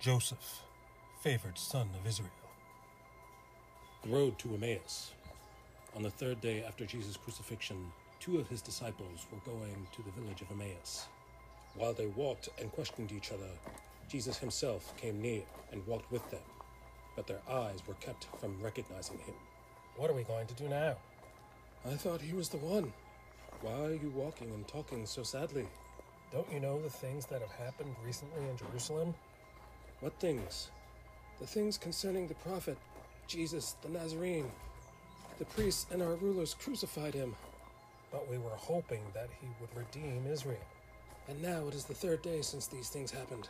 Joseph, favored son of Israel. The road to Emmaus. On the third day after Jesus' crucifixion, 2 of his disciples were going to the village of Emmaus. While they walked and questioned each other, Jesus himself came near and walked with them, but their eyes were kept from recognizing him. What are we going to do now? I thought he was the one. Why are you walking and talking so sadly? Don't you know the things that have happened recently in Jerusalem? What things? The things concerning the prophet, Jesus the Nazarene. The priests and our rulers crucified him. But we were hoping that he would redeem Israel. And now it is the 3rd day since these things happened.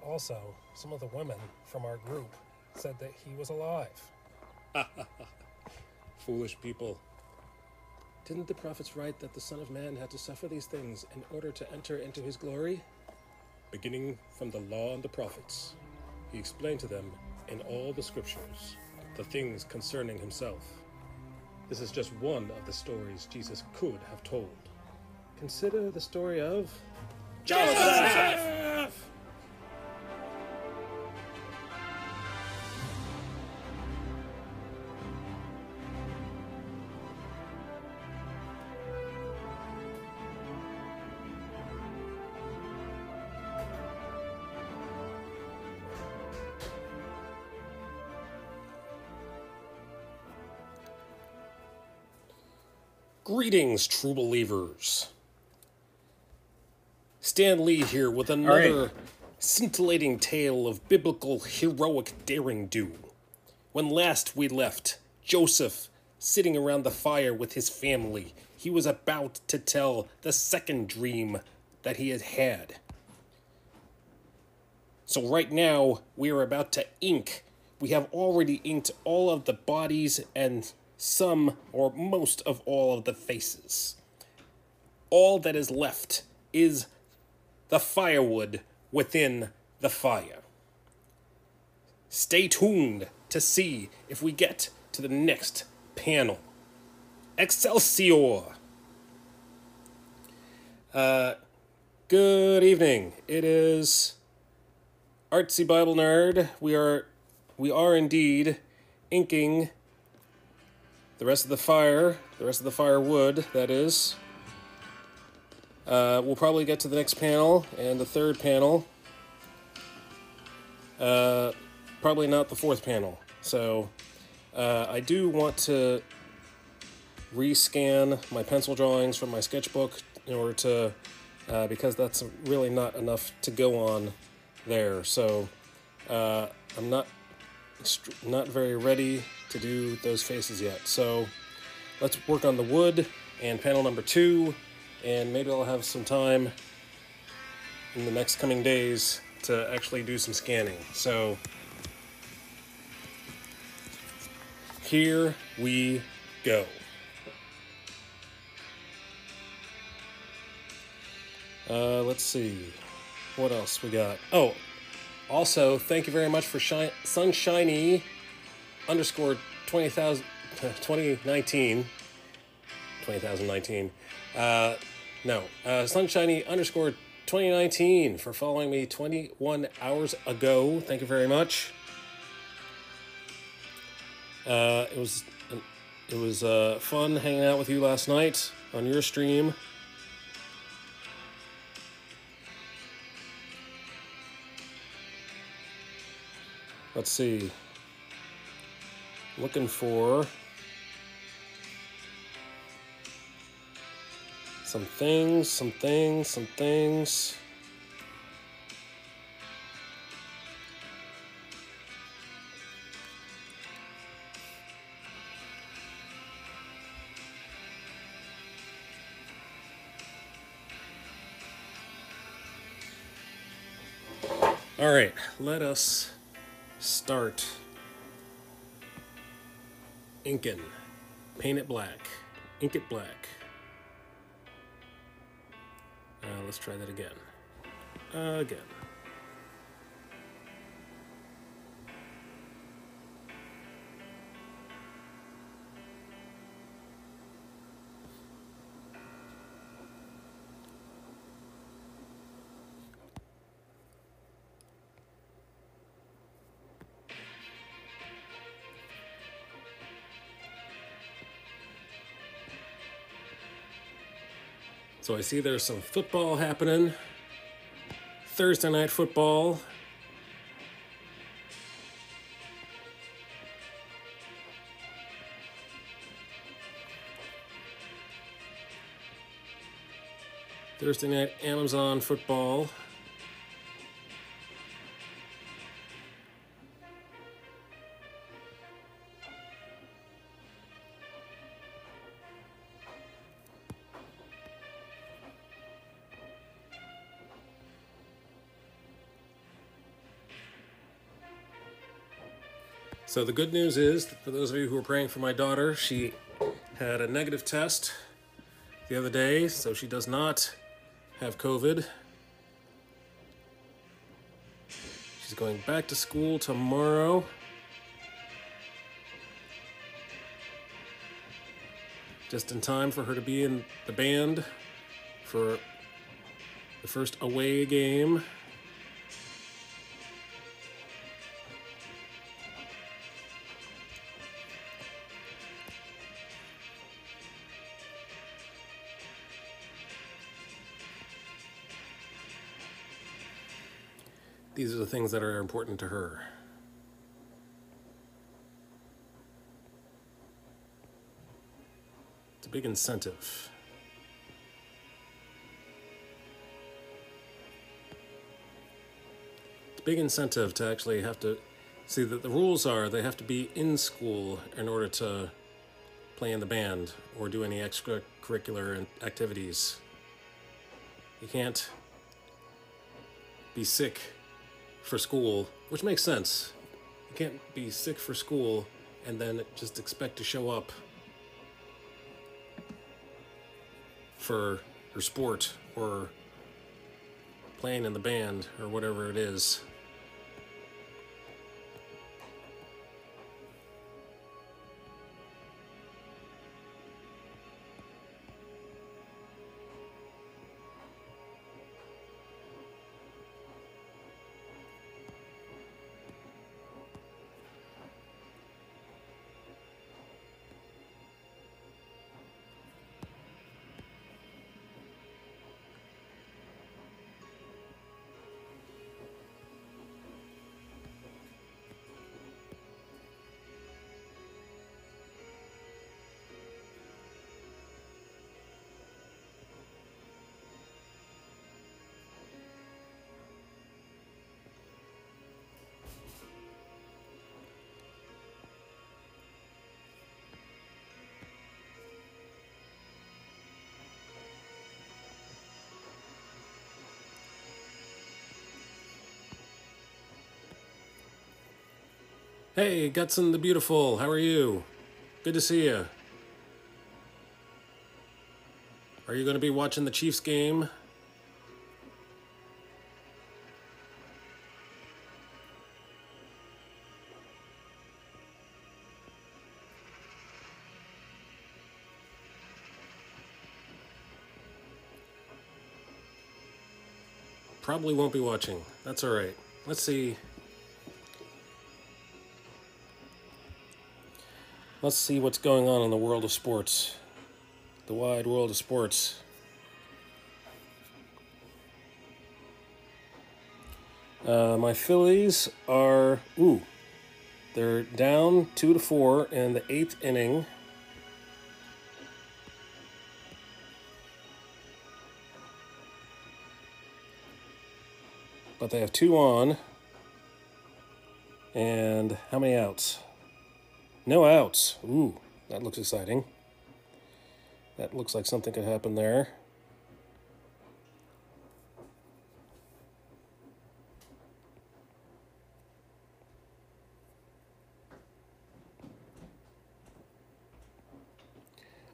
Also, some of the women from our group said that he was alive. Foolish people. Didn't the prophets write that the Son of Man had to suffer these things in order to enter into his glory? Beginning from the law and the prophets, he explained to them in all the scriptures the things concerning himself. This is just one of the stories Jesus could have told. Consider the story of Joseph! Greetings, true believers. Stan Lee here with another scintillating tale of biblical heroic daring-do. When last we left Joseph sitting around the fire with his family, he was about to tell the second dream that he had had. So right now, we are about to ink. We have already inked all of the bodies and some or most of all of the faces. All that is left is the firewood within the fire. Stay tuned to see if we get to the next panel. Excelsior! Good evening. It is Artsy Bible Nerd. We are indeed inking the rest of the firewood, that is. We'll probably get to the next panel and the 3rd panel. Probably not the 4th panel. So, I do want to rescan my pencil drawings from my sketchbook in order to, because that's really not enough to go on there. So, I'm not very ready to do those faces yet. So let's work on the wood and panel number 2, and maybe I'll have some time in the next coming days to actually do some scanning. So here we go. Let's see what else we got. Oh, also, thank you very much for Sunshiny _ 2019. Sunshiny _ 2019 for following me 21 hours ago. Thank you very much. It was fun hanging out with you last night on your stream. Let's see. Looking for some things. All right, let us start inking. Paint it black. Ink it black. Let's try that again. Again. So I see there's some football happening. Thursday night football. Thursday night Amazon football. So the good news is, for those of you who are praying for my daughter, she had a negative test the other day, so she does not have COVID. She's going back to school tomorrow. Just in time for her to be in the band for the first away game. These are the things that are important to her. It's a big incentive. It's a big incentive to actually have to see that the rules are they have to be in school in order to play in the band or do any extracurricular activities. You can't be sick for school, which makes sense. You can't be sick for school and then just expect to show up for your sport or playing in the band or whatever it is. Hey, Gutson the Beautiful, how are you? Good to see you. Are you going to be watching the Chiefs game? Probably won't be watching. That's all right. Let's see. Let's see what's going on in the world of sports. The wide world of sports. My Phillies are, they're down 2-4 in the 8th inning. But they have 2 on. And how many outs? No outs. Ooh, that looks exciting. That looks like something could happen there.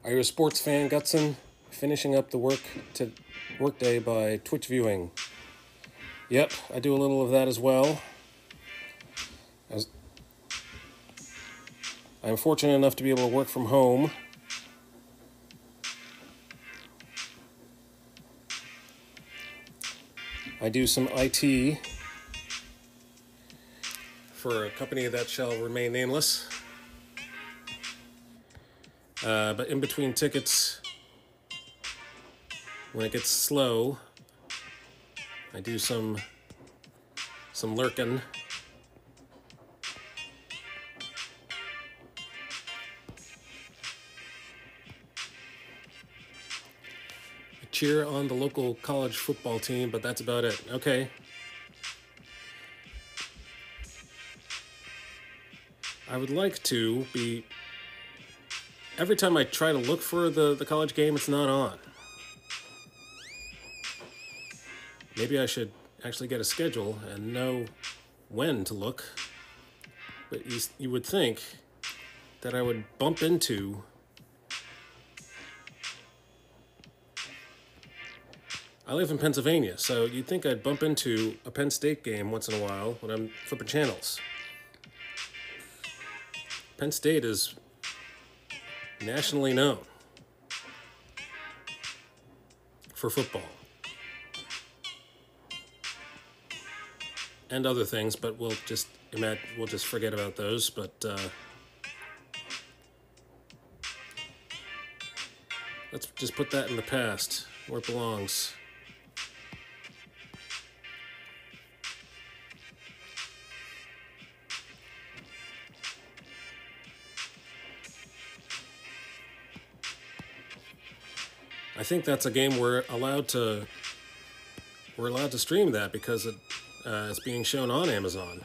Are you a sports fan, Gutson? Finishing up the workday by Twitch viewing. Yep, I do a little of that as well. I'm fortunate enough to be able to work from home. I do some IT for a company that shall remain nameless. But in between tickets, when it gets slow, I do some lurking. I cheer on the local college football team, but that's about it. Okay. I would like to be... Every time I try to look for the college game, it's not on. Maybe I should actually get a schedule and know when to look. But you would think that I would bump into... I live in Pennsylvania, so you'd think I'd bump into a Penn State game once in a while when I'm flipping channels. Penn State is nationally known for football and other things, but we'll just forget about those. But let's just put that in the past where it belongs. I think that's a game we're allowed to stream that because it's being shown on Amazon.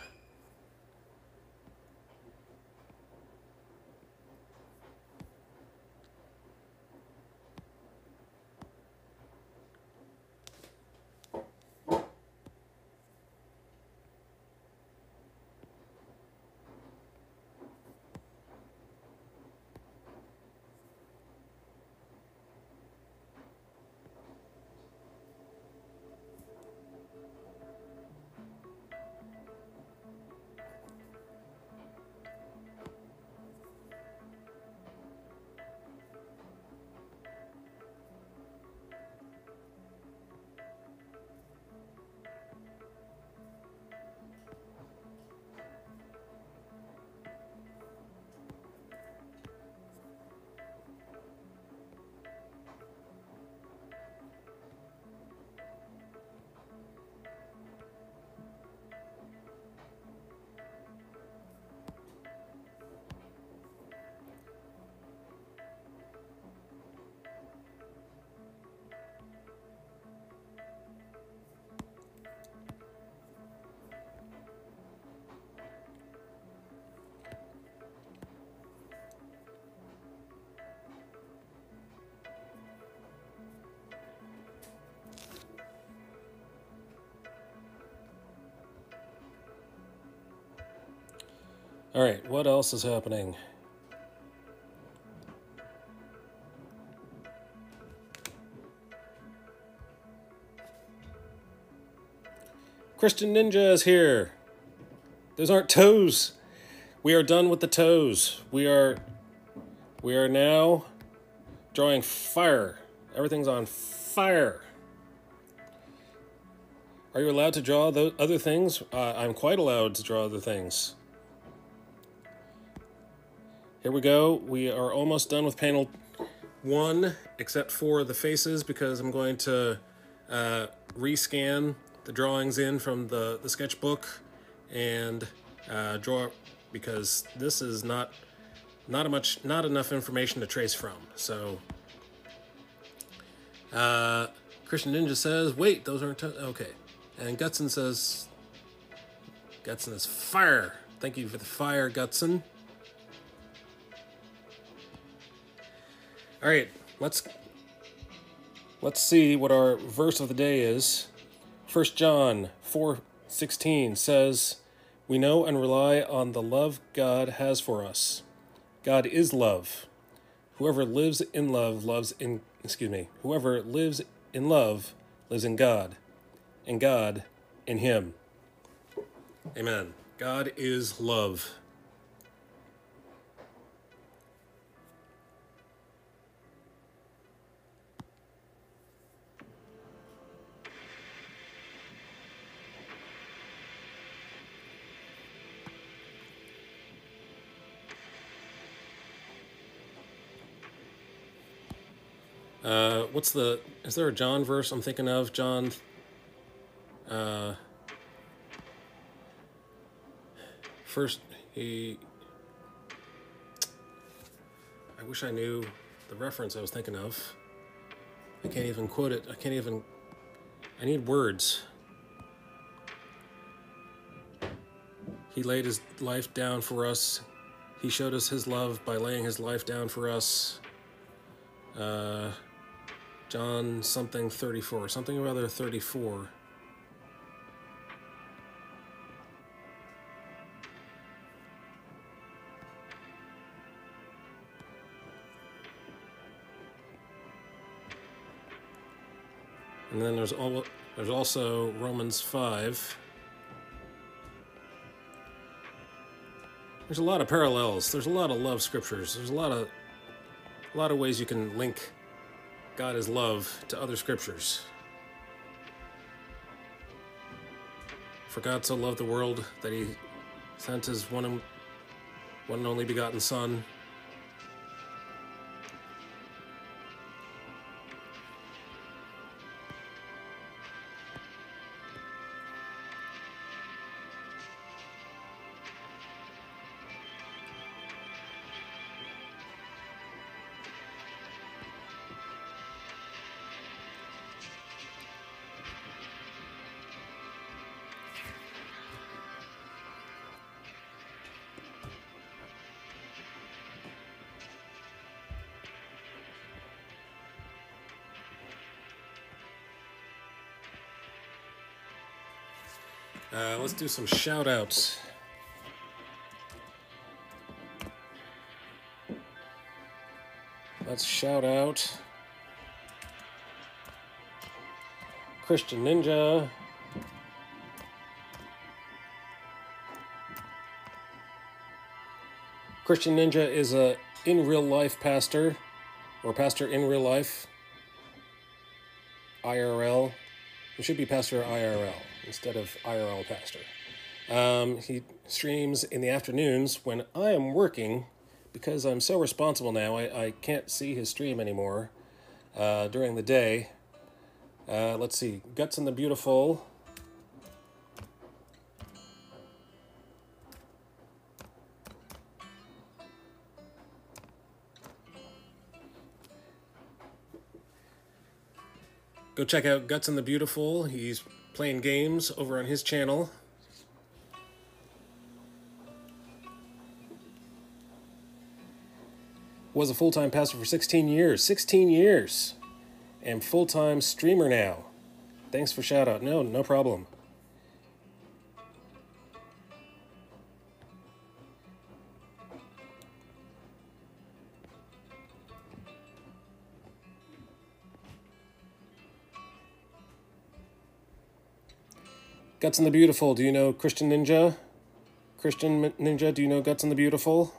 All right, what else is happening? Christian Ninja is here. Those aren't toes. We are done with the toes. We are now drawing fire. Everything's on fire. Are you allowed to draw other things? I'm quite allowed to draw other things. Here we go. We are almost done with panel 1, except for the faces, because I'm going to rescan the drawings in from the sketchbook and draw, because this is not enough information to trace from. So Christian Ninja says, wait, those aren't okay. And Gutson says, Gutson is fire. Thank you for the fire, Gutson. All right, let's see what our verse of the day is. 1 John 4:16 says, "We know and rely on the love God has for us. God is love. Whoever lives in love lives in God, and God in him." Amen. God is love. Is there a John verse I'm thinking of? John, first, I wish I knew the reference I was thinking of. I can't even quote it. I need words. He laid his life down for us. He showed us his love by laying his life down for us. John something 34, something or other 34. And then there's also Romans 5. There's a lot of parallels. There's a lot of love scriptures. There's a lot of ways you can link God is love to other scriptures. For God so loved the world that he sent his one and only begotten Son. Let's do some shout outs. Let's shout out Christian Ninja, Christian Ninja is a in real life pastor, or pastor in real life, IRL. It should be pastor IRL instead of IRL pastor. He streams in the afternoons when I am working. Because I'm so responsible now, I can't see his stream anymore during the day. Let's see, Guts and the Beautiful. Go check out Guts and the Beautiful. He's playing games over on his channel. Was a full-time pastor for 16 years. 16 years! And full-time streamer now. Thanks for shout-out. No problem. Guts and the Beautiful. Do you know Christian Ninja? Christian Ninja, do you know Guts and the Beautiful?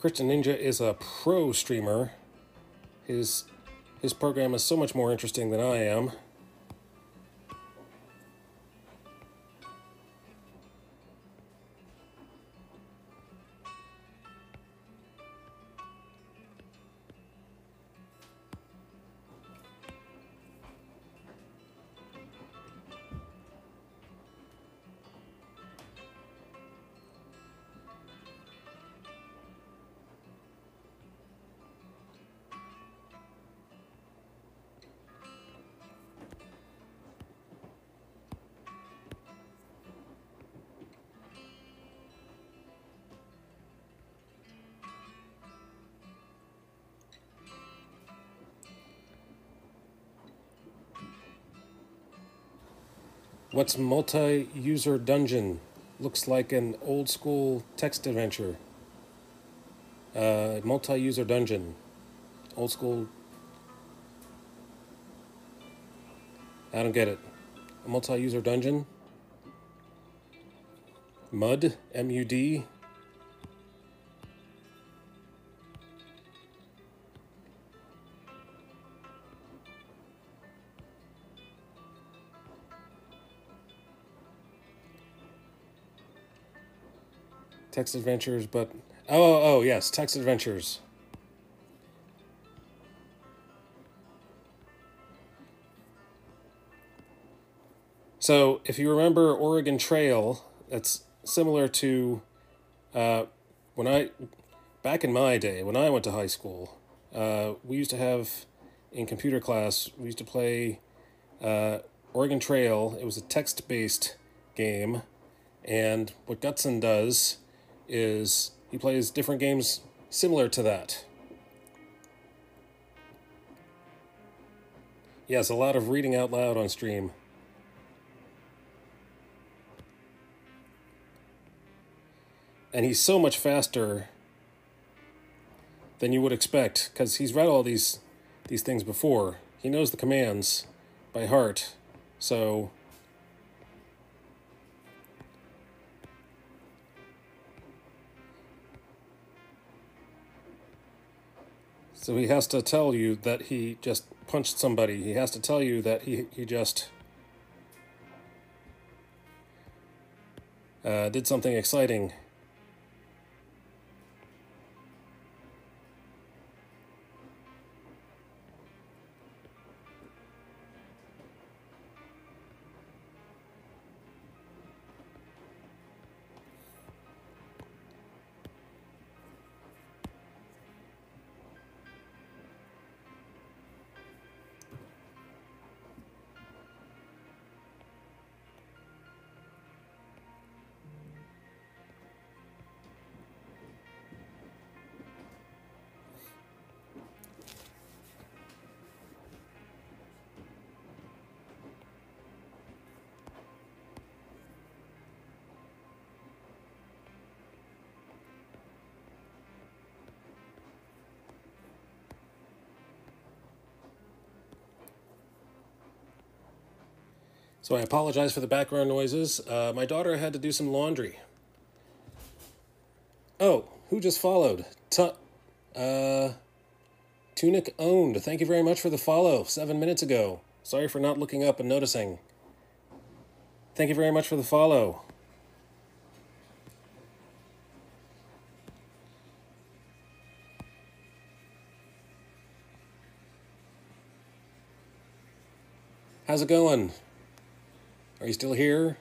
Christian Ninja is a pro streamer. His program is so much more interesting than I am. What's multi-user dungeon? Looks like an old school text adventure. Multi-user dungeon. Old school. I don't get it. A multi-user dungeon? MUD? M-U-D? Text adventures, but... Oh, yes, text adventures. So, if you remember Oregon Trail, that's similar to back in my day, when I went to high school, we used to have, in computer class, we used to play Oregon Trail. It was a text-based game, and what Gutson does is he plays different games similar to that. Yes, a lot of reading out loud on stream. And he's so much faster than you would expect, because he's read all these things before. He knows the commands by heart, so... So he has to tell you that he just punched somebody. He has to tell you that he just did something exciting. So I apologize for the background noises. My daughter had to do some laundry. Oh, who just followed? Tunic Owned. Thank you very much for the follow 7 minutes ago. Sorry for not looking up and noticing. Thank you very much for the follow. How's it going? Are you still here?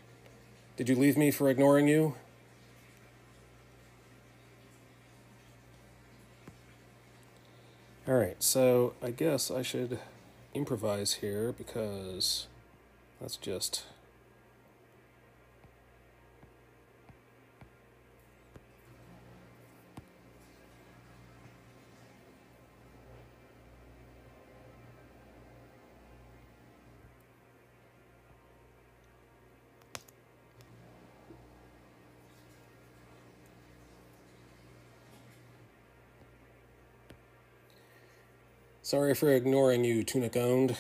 Did you leave me for ignoring you? Alright, so I guess I should improvise here because that's just... Sorry for ignoring you, Tunic Owned.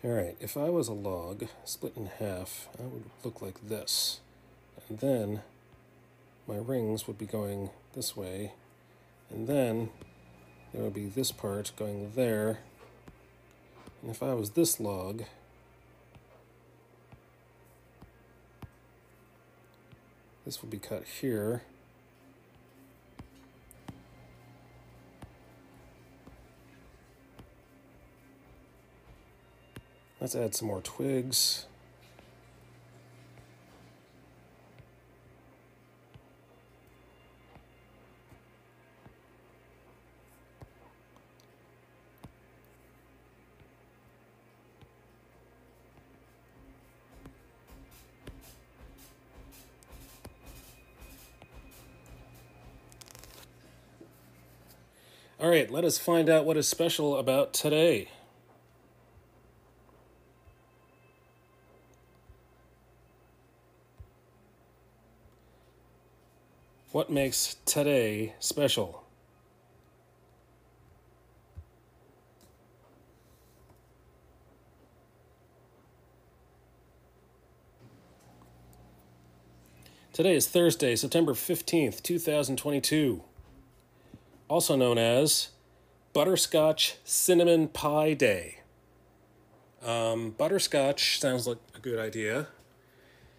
Alright, if I was a log split in half, I would look like this. And then my rings would be going this way. And then there would be this part going there. And if I was this log, this would be cut here. Let's add some more twigs. All right, let us find out what is special about today. What makes today special? Today is Thursday, September 15th, 2022, also known as Butterscotch Cinnamon Pie Day. Butterscotch sounds like a good idea.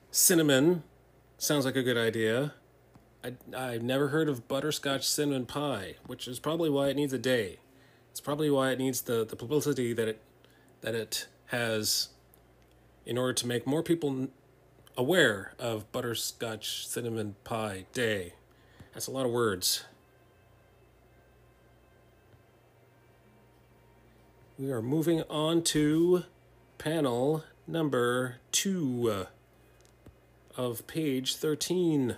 Cinnamon sounds like a good idea. I've never heard of butterscotch cinnamon pie, which is probably why it needs a day. It's probably why it needs the publicity that it has in order to make more people aware of Butterscotch Cinnamon Pie Day. That's a lot of words. We are moving on to panel number 2 of page 13.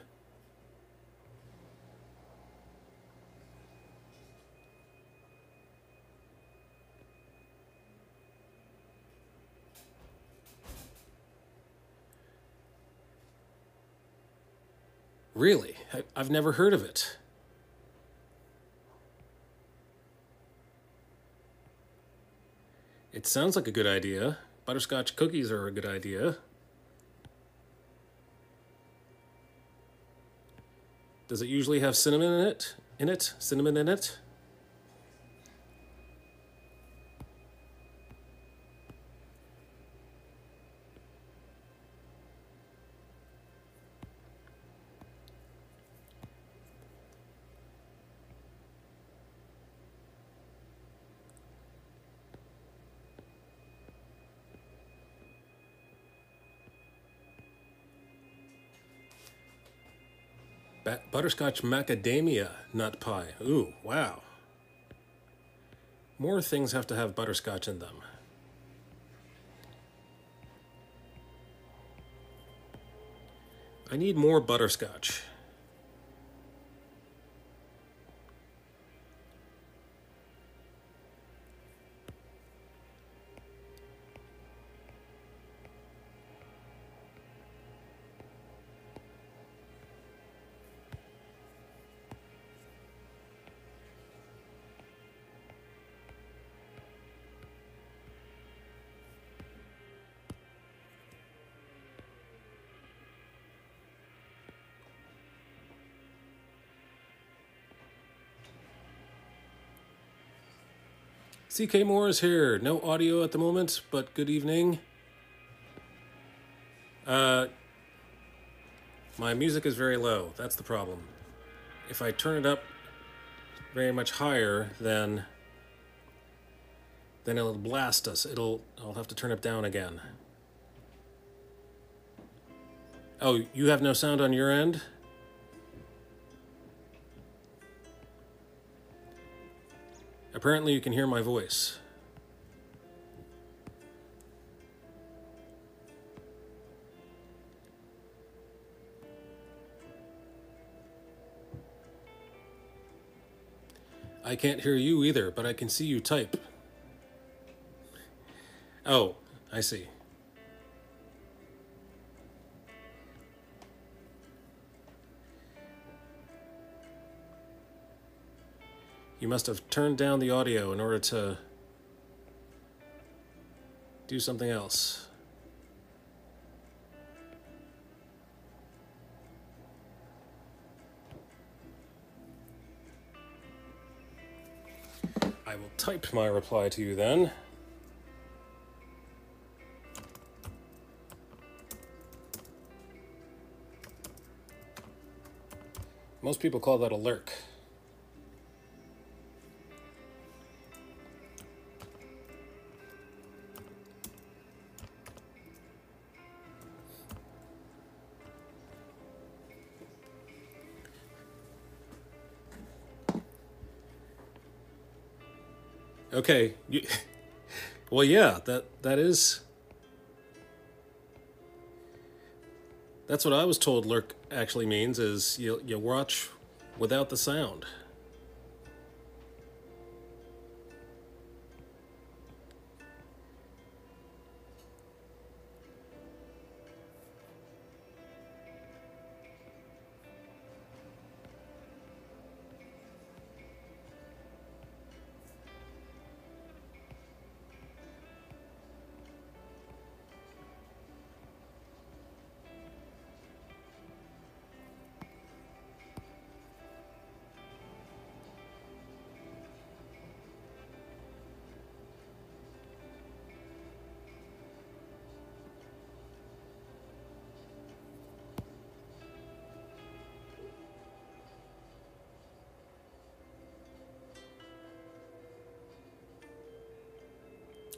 Really? I've never heard of it. It sounds like a good idea. Butterscotch cookies are a good idea. Does it usually have cinnamon in it? Cinnamon in it? Butterscotch macadamia nut pie. Ooh, wow. More things have to have butterscotch in them. I need more butterscotch. CK Moore is here. No audio at the moment, but good evening. My music is very low. That's the problem. If I turn it up very much higher, then it'll blast us. I'll have to turn it down again. Oh, you have no sound on your end? Apparently you can hear my voice. I can't hear you either, but I can see you type. Oh, I see. You must have turned down the audio in order to do something else. I will type my reply to you then. Most people call that a lurk. Okay. Well, yeah, that is. That's what I was told lurk actually means, is you watch without the sound.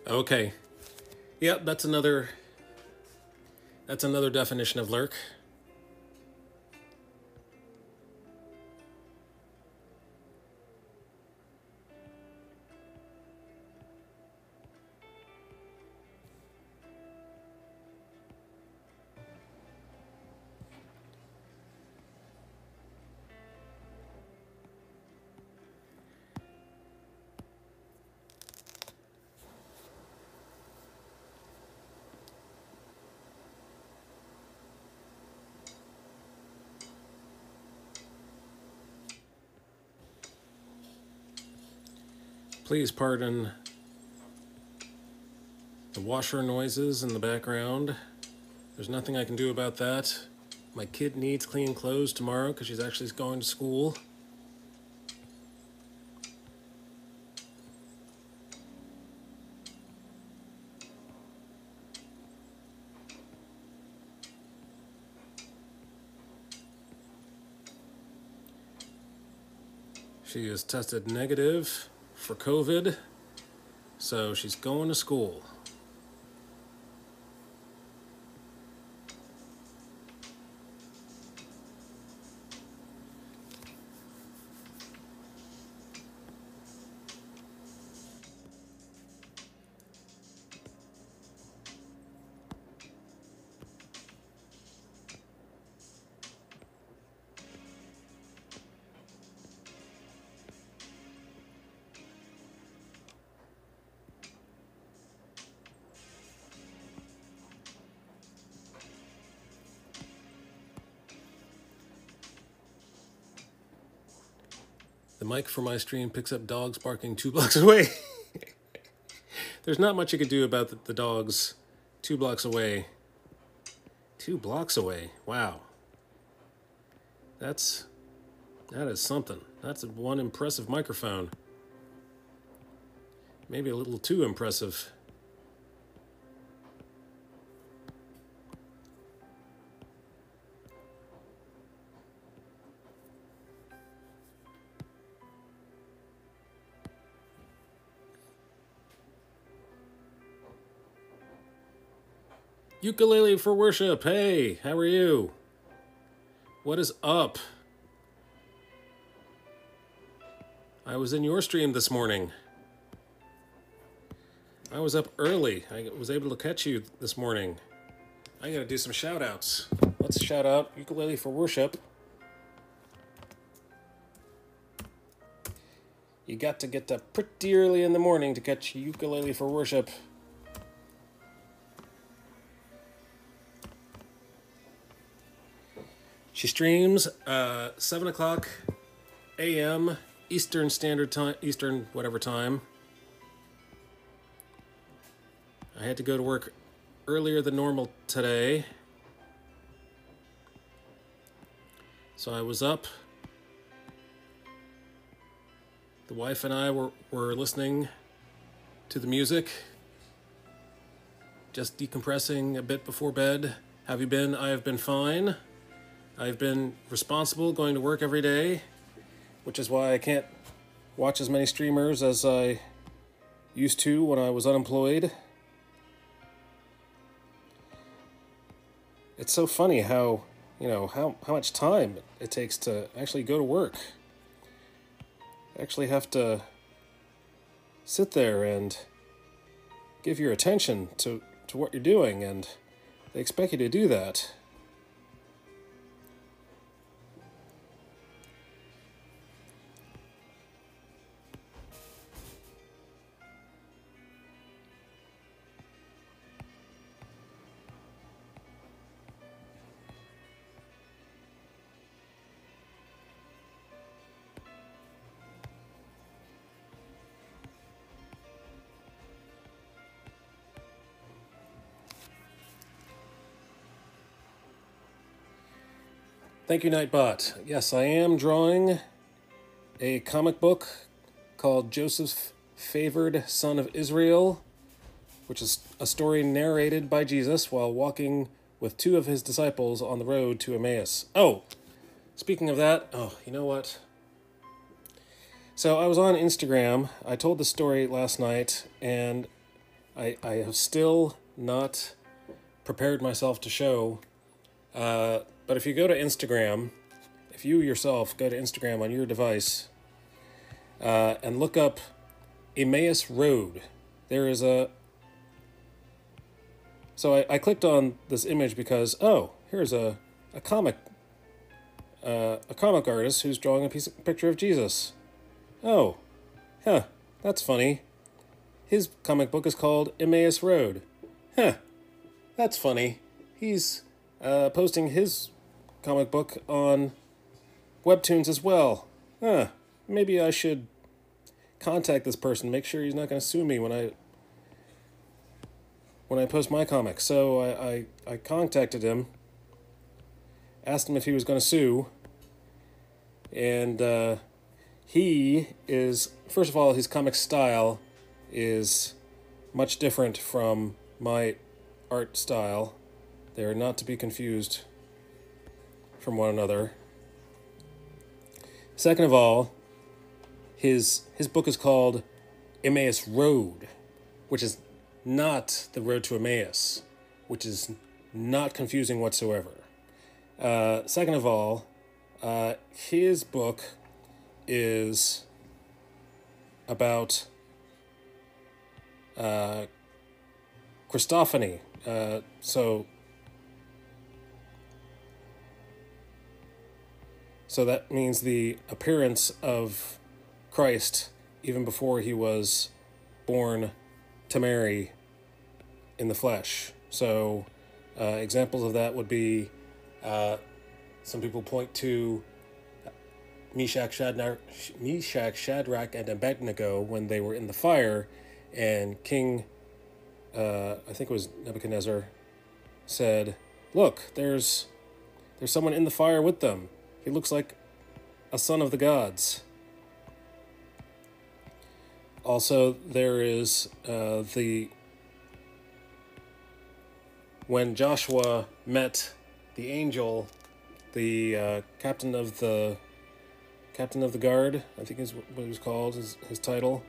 Okay. Yep, that's another definition of lurk. Please pardon the washer noises in the background. There's nothing I can do about that. My kid needs clean clothes tomorrow because she's actually going to school. She is tested negative for COVID, so she's going to school. The mic for my stream picks up dogs barking 2 blocks away. There's not much you could do about the dogs 2 blocks away. 2 blocks away. Wow. That is something. That's one impressive microphone. Maybe a little too impressive. Ukulele for worship. Hey, how are you? What is up? I was in your stream this morning. I was up early. I was able to catch you this morning. I gotta do some shout outs. Let's shout out Ukulele for Worship. You got to get up pretty early in the morning to catch Ukulele for Worship. She streams 7 o'clock a.m. Eastern Standard Time, Eastern whatever time. I had to go to work earlier than normal today. So I was up. The wife and I were listening to the music. Just decompressing a bit before bed. Have you been? I have been fine. I've been responsible, going to work every day, which is why I can't watch as many streamers as I used to when I was unemployed. It's so funny how, how much time it takes to actually go to work. Actually have to sit there and give your attention to what you're doing, and they expect you to do that. Thank you, Nightbot. Yes, I am drawing a comic book called Joseph Favored Son of Israel, which is a story narrated by Jesus while walking with 2 of his disciples on the road to Emmaus. Oh, speaking of that, you know what? So I was on Instagram. I told the story last night, and I have still not prepared myself to show. But if you go to Instagram, if you yourself go to Instagram on your device and look up Emmaus Road, there is a... So I clicked on this image because, oh, here's a comic artist who's drawing a picture of Jesus. Oh, that's funny. His comic book is called Emmaus Road. That's funny. He's posting his comic book on Webtoons as well. Maybe I should contact this person, make sure he's not going to sue me when I post my comic. So I contacted him, asked him if he was going to sue, and he is, first of all, his comic style is much different from my art style. They are not to be confused from one another. Second of all, his book is called Emmaus Road, which is not the road to Emmaus, which is not confusing whatsoever. Second of all, his book is about Christophany. So that means the appearance of Christ even before he was born to Mary in the flesh. So examples of that would be, some people point to Meshach, Shadrach, and Abednego when they were in the fire, and King, I think it was Nebuchadnezzar, said, "Look, there's someone in the fire with them. He looks like a son of the gods." Also, there is when Joshua met the angel, the captain of the guard, I think is what he was called, his title.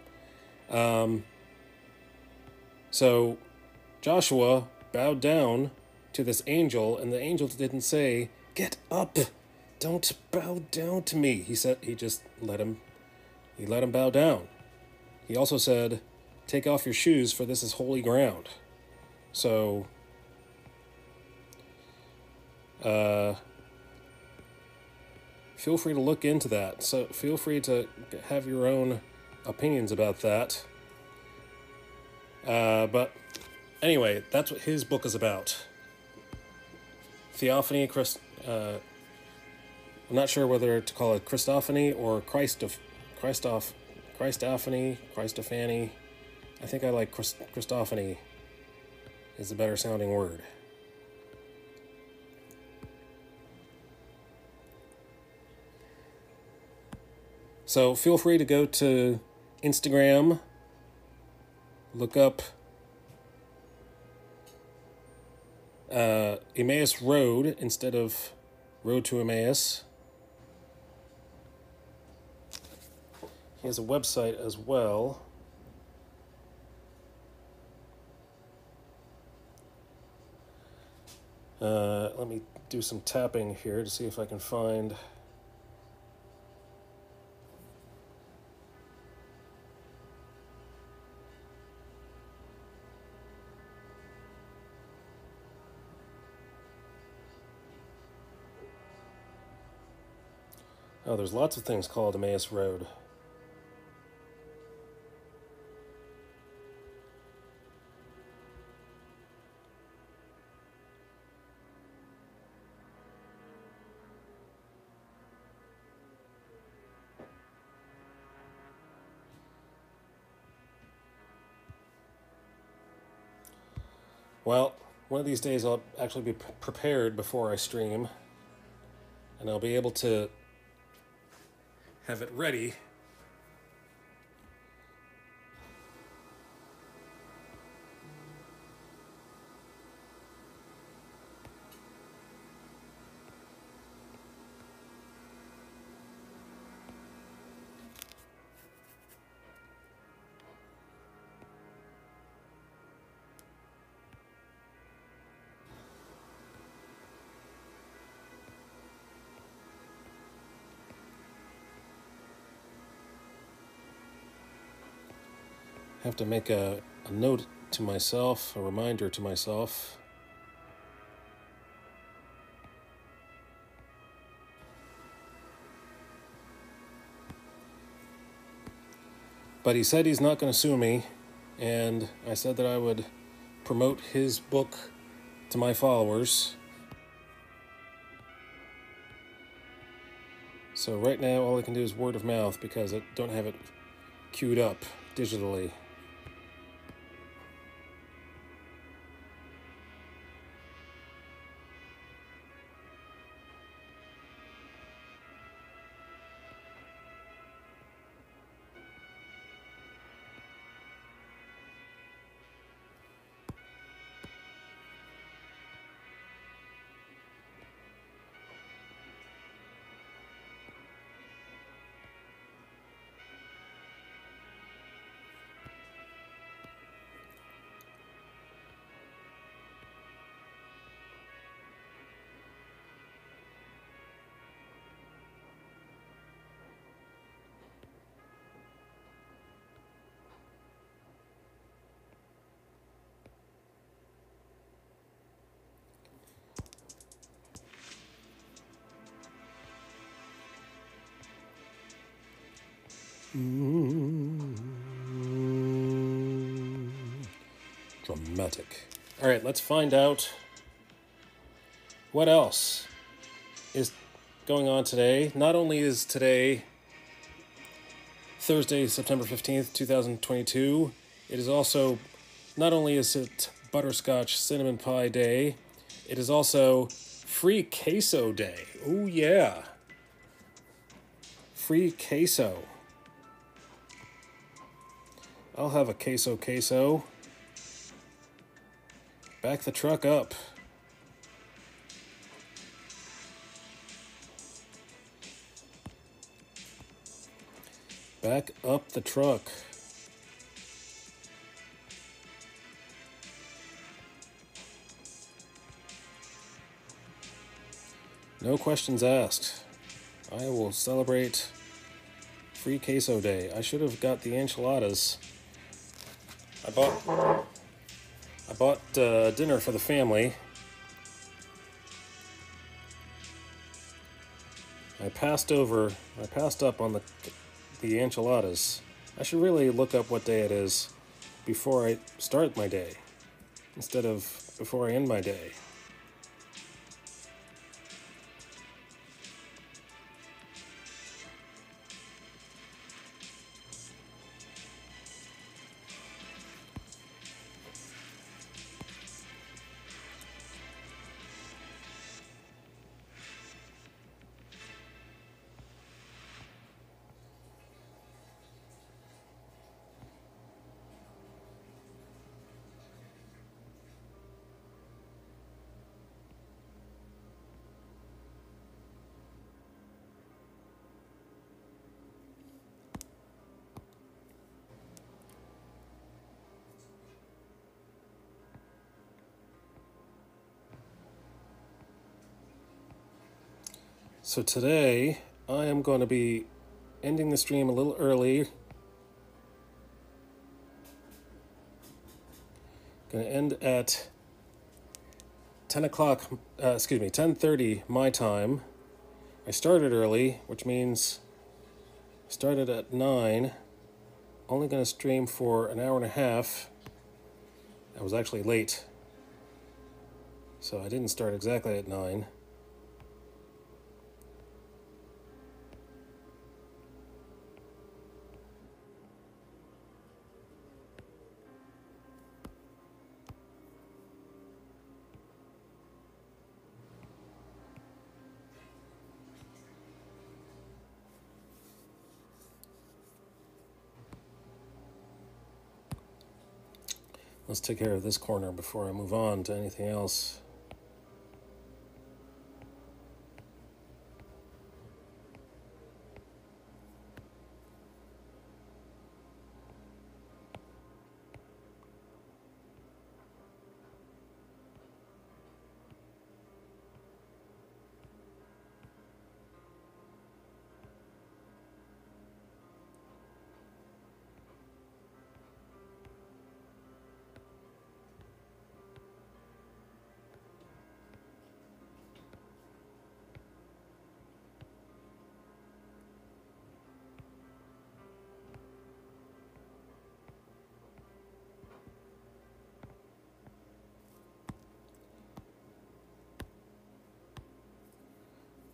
So Joshua bowed down to this angel, and the angel didn't say, "Get up, don't bow down to me." He said, he just let him bow down. He also said, "Take off your shoes, for this is holy ground." So feel free to look into that. So feel free to have your own opinions about that. But anyway, that's what his book is about. Theophany, I'm not sure whether to call it Christophany or Christophany. I think I like Christophany is a better sounding word. So feel free to go to Instagram, look up Emmaus Road instead of Road to Emmaus. He has a website as well. Let me do some tapping here to see if I can find... Oh, there's lots of things called Emmaus Road. Well, one of these days I'll actually be prepared before I stream, and I'll be able to have it ready. have to make a note to myself, a reminder to myself. But he said he's not going to sue me, and I said that I would promote his book to my followers. So right now, all I can do is word of mouth because I don't have it queued up digitally. Dramatic. All right, let's find out what else is going on today. Not only is today Thursday, September 15th, 2022, it is also, not only is it Butterscotch Cinnamon Pie Day, it is also Free Queso Day. Oh yeah. Free queso. I'll have a queso. Back the truck up. Back up the truck. No questions asked. I will celebrate Free Queso Day. I should have got the enchiladas. I bought dinner for the family. I passed up on the enchiladas. I should really look up what day it is before I start my day, instead of before I end my day. So today, I am going to be ending the stream a little early. Going to end at 10:30 my time. I started early, which means I started at 9. Only going to stream for an hour and a half. I was actually late, so I didn't start exactly at 9. Let's take care of this corner before I move on to anything else.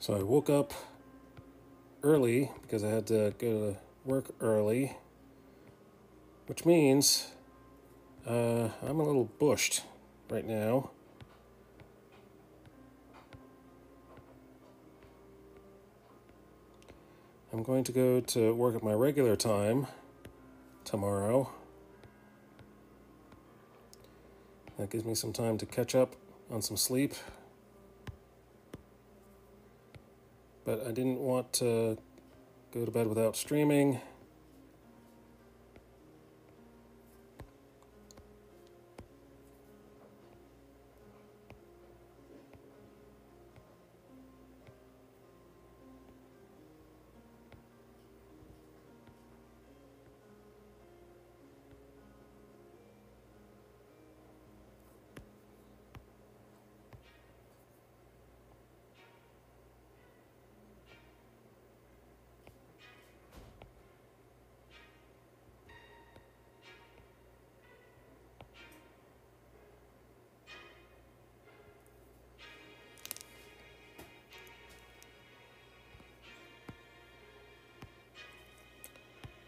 So I woke up early because I had to go to work early, which means I'm a little bushed right now. I'm going to go to work at my regular time tomorrow. That gives me some time to catch up on some sleep. But I didn't want to go to bed without streaming.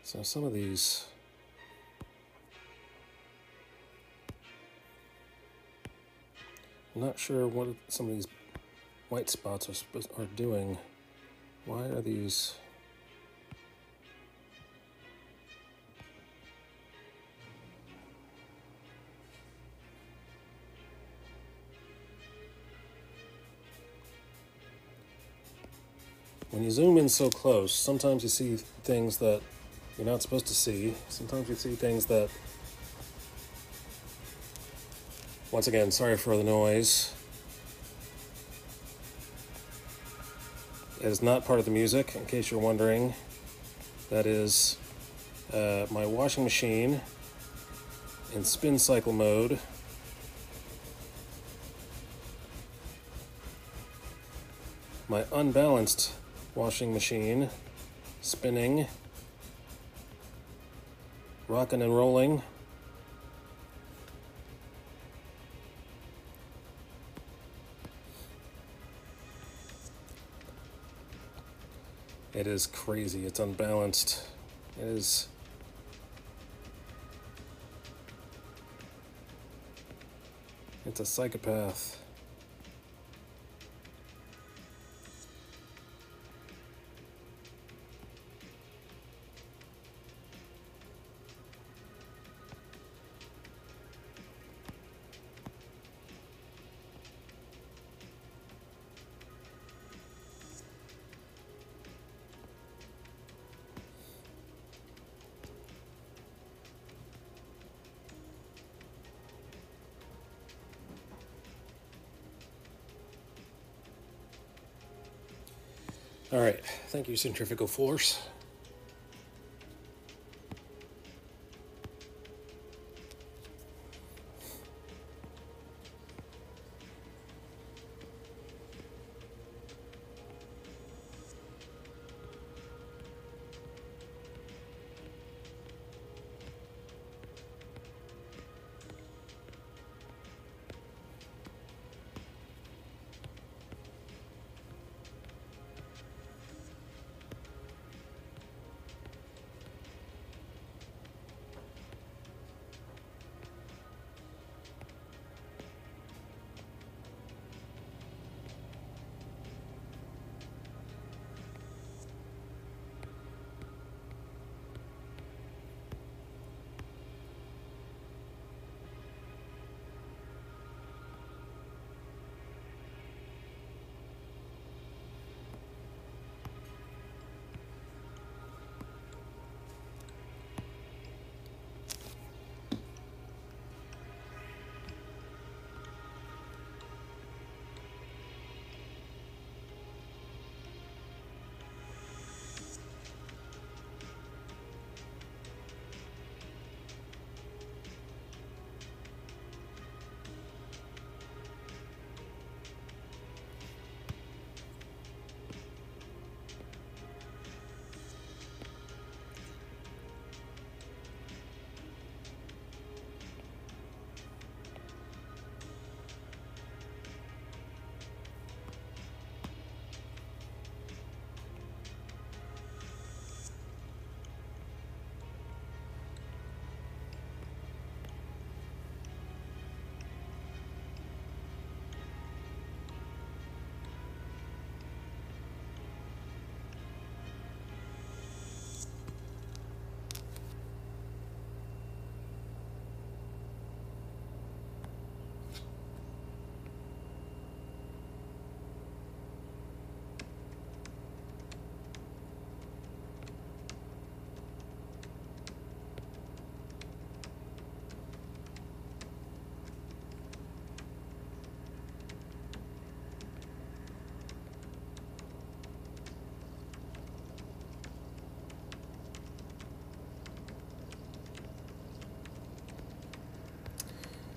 So some of these I'm not sure what some of these white spots are doing. Why are these? When you zoom in so close, sometimes you see things that you're not supposed to see. Sometimes you see things that, once again, sorry for the noise. It is not part of the music, in case you're wondering. That is my washing machine in spin cycle mode. My unbalanced washing machine spinning, rocking and rolling. It is crazy. It's unbalanced. It is. It's a psychopath. All right, thank you, centrifugal force.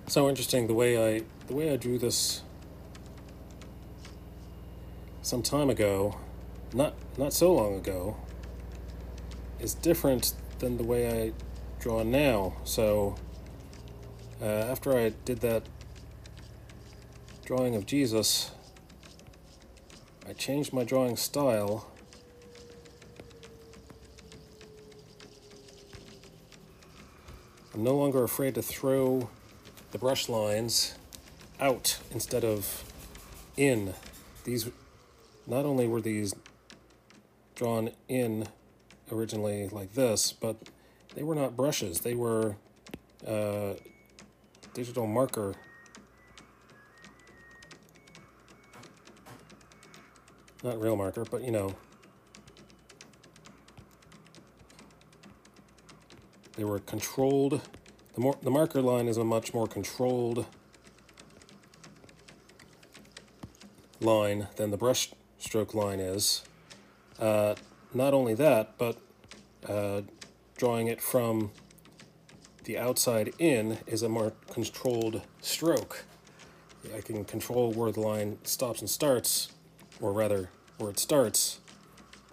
So interesting the way I drew this some time ago, not so long ago, is different than the way I draw now. So after I did that drawing of Jesus, I changed my drawing style. I'm no longer afraid to throw the brush lines out instead of in. These, not only were these drawn in originally like this, but they were not brushes. They were digital marker. Not real marker, but you know. They were controlled. The marker line is a much more controlled line than the brush stroke line is. Not only that, but drawing it from the outside in is a more controlled stroke. I can control where the line stops and starts, or rather, where it starts,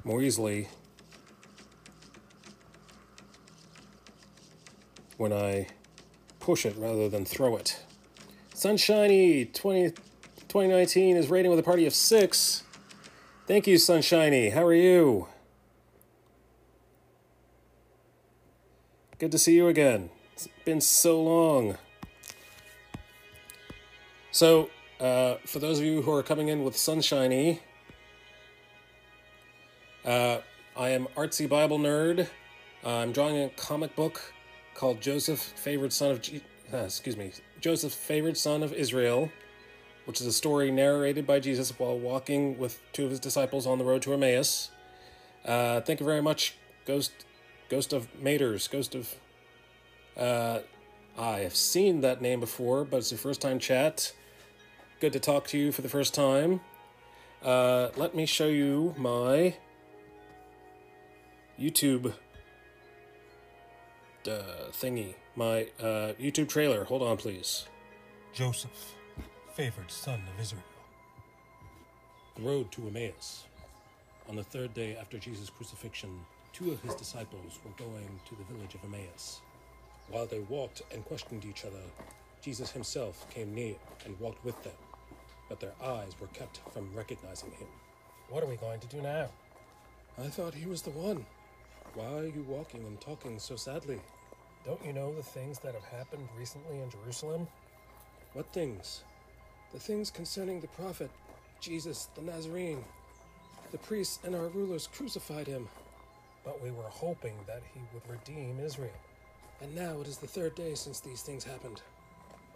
more easily when I push it rather than throw it. Sunshiny 2019 is rating with a party of 6. Thank you, Sunshiny. How are you? Good to see you again. It's been so long. So, for those of you who are coming in with Sunshiny, I am Artsy Bible Nerd. I'm drawing a comic book called Joseph, Favored Son of Joseph, Favored Son of Israel, which is a story narrated by Jesus while walking with 2 of his disciples on the road to Emmaus. Thank you very much, Ghost of Maters. I have seen that name before, but it's your first time chat. Good to talk to you for the first time. Let me show you my YouTube thingy. My YouTube trailer. Hold on, please. Joseph, favored son of Israel. The road to Emmaus. On the 3rd day after Jesus' crucifixion, 2 of his disciples were going to the village of Emmaus. While they walked and questioned each other, Jesus himself came near and walked with them, but their eyes were kept from recognizing him. What are we going to do now? I thought he was the one. Why are you walking and talking so sadly? Don't you know the things that have happened recently in Jerusalem? What things? The things concerning the prophet, Jesus the Nazarene. The priests and our rulers crucified him. But we were hoping that he would redeem Israel. And now it is the 3rd day since these things happened.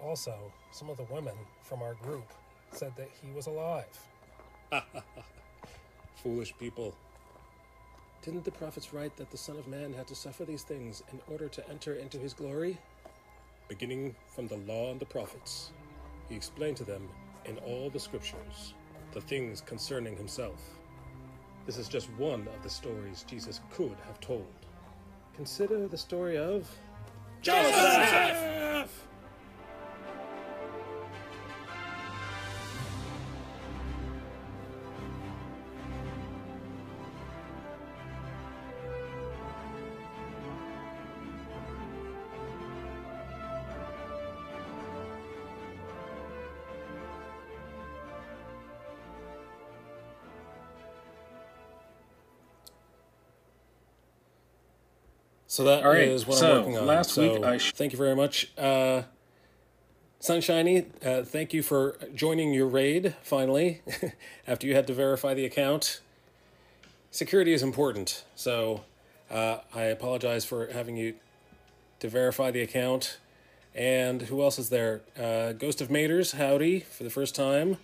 Also, some of the women from our group said that he was alive. Foolish people. Didn't the prophets write that the Son of Man had to suffer these things in order to enter into his glory? Beginning from the law and the prophets, he explained to them in all the scriptures the things concerning himself. This is just one of the stories Jesus could have told. Consider the story of Joseph! So that is what I'm working on. Last week thank you very much. Sunshiny, thank you for joining your raid, finally, after you had to verify the account. Security is important, so I apologize for having you to verify the account. And who else is there? Ghost of Maters, howdy, for the first time.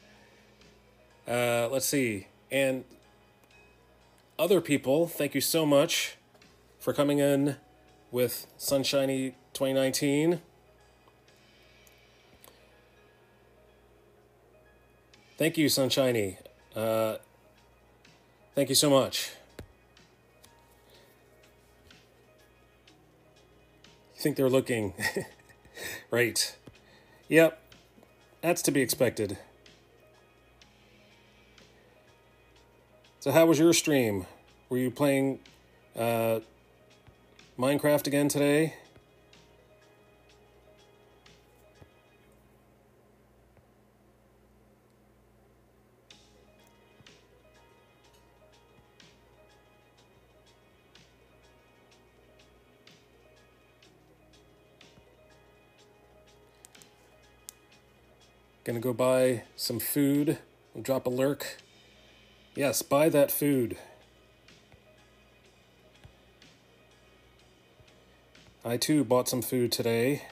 Let's see. And other people, thank you so much for coming in with Sunshiny 2019. Thank you, Sunshiny. Thank you so much. You think they're looking? Right. Yep, that's to be expected. So how was your stream? Were you playing Minecraft again today? Gonna go buy some food. I'll drop a lurk. Yes, buy that food. I too bought some food today.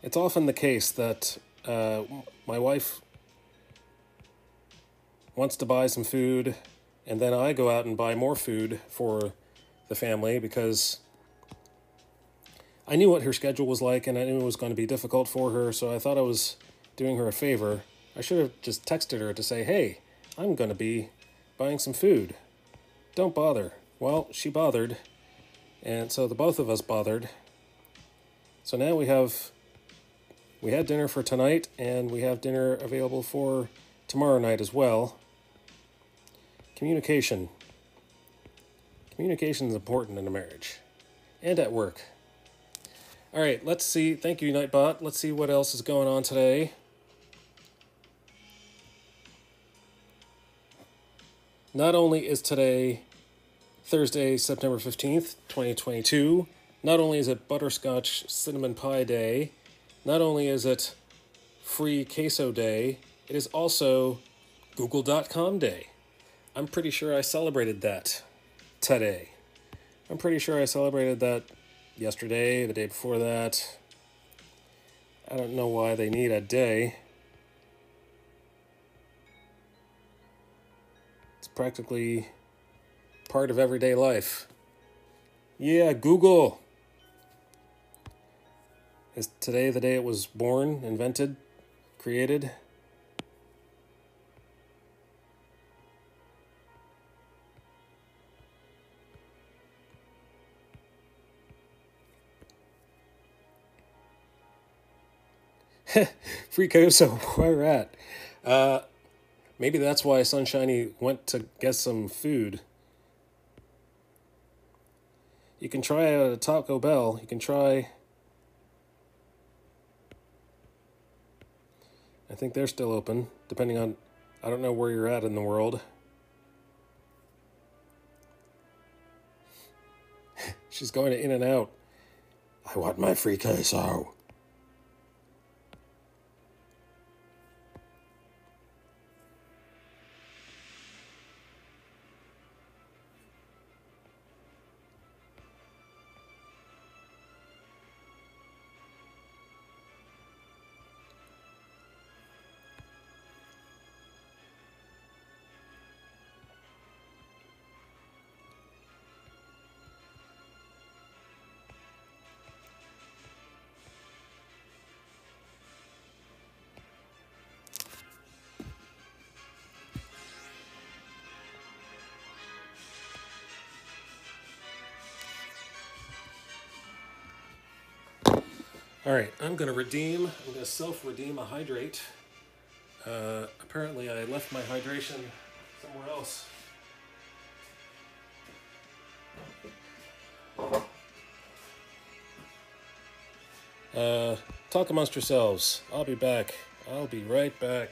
It's often the case that my wife wants to buy some food, and then I go out and buy more food for the family because I knew what her schedule was like and I knew it was going to be difficult for her, so I thought I was doing her a favor. I should have just texted her to say, hey, I'm going to be buying some food. Don't bother. Well, she bothered, and so the both of us bothered. So now we had dinner for tonight, and we have dinner available for tomorrow night as well. Communication. Communication is important in a marriage and at work. All right, let's see. Thank you, Nightbot. Let's see what else is going on today. Not only is today Thursday, September 15th, 2022, not only is it Butterscotch Cinnamon Pie Day, not only is it Free Queso Day, it is also Google.com Day. I'm pretty sure I celebrated that today. I'm pretty sure I celebrated that yesterday, the day before that. I don't know why they need a day. It's practically part of everyday life. Yeah, Google. Is today the day it was born, invented, created? Free Queso, where we're at. Maybe that's why Sunshiny went to get some food. You can try out a Taco Bell. You can try... I think they're still open, depending on... I don't know where you're at in the world. She's going to In-N-Out. I want my free queso. All right, I'm going to self-redeem a hydrate. Apparently I left my hydration somewhere else. Talk amongst yourselves. I'll be back. I'll be right back.